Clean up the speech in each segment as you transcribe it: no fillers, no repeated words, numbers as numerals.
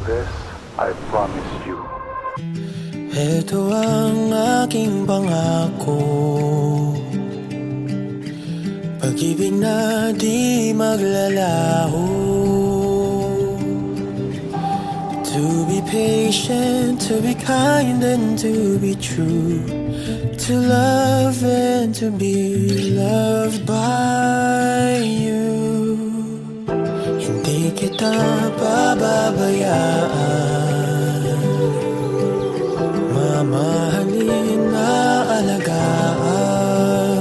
This I promise you. Ito ang aking pangako, pag-ibig na di maglalaho. To be patient, to be kind and to be true, to love and to be loved by you. Hindi kita pababayaan, mamahalin na alagaan.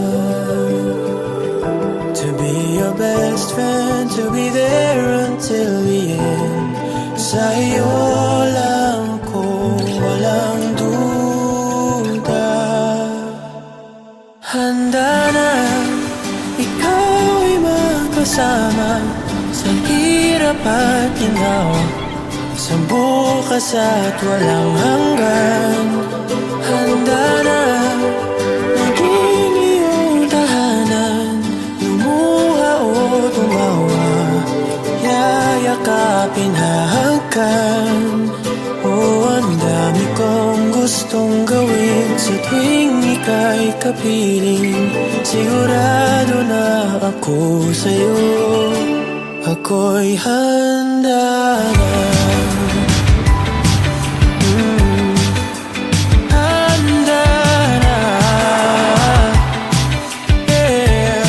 To be your best friend, to be there until the end. Sa'yo lang ko walang duda. Handa na ikaw ay magkasama sa hirap at ginawa, sa bukas at walang hanggan. Handa na maging iyong tahanan, lumuha o tumawa, yayakapin hahagkan. Oh, ang dami kong gustong gawin sa tuwing ika'y kapiling. Sigurado na ako sa'yo, ako'y handa na. Handa na, yeah.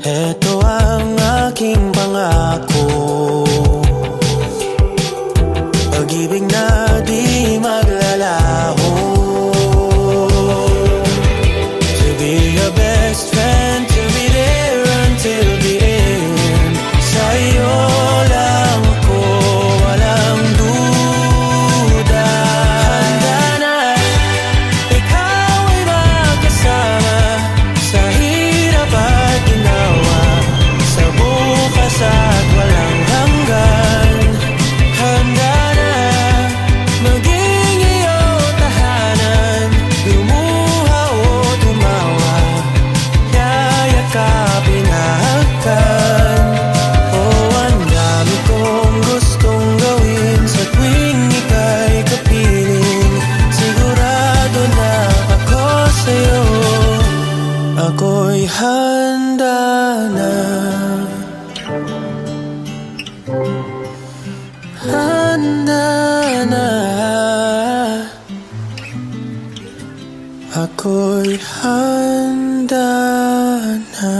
Ito ang aking pangako, pag-ibig na di maglalaho. To be your best friend, to be there until the end. Sa'yo lang ako walang duda. Handa na ikaw ay magkasama sa hirap at ginawa, sa bukas at walang hanggan. Handa na maging iyong tahanan, lumuha o tumawa, yayakapin hahagkan. Oh, ang dami kong gustong gawin sa tuwing ika'y kapiling. Sigurado na ako sa'yo, ako'y handa na. Handa na, ako'y handa na.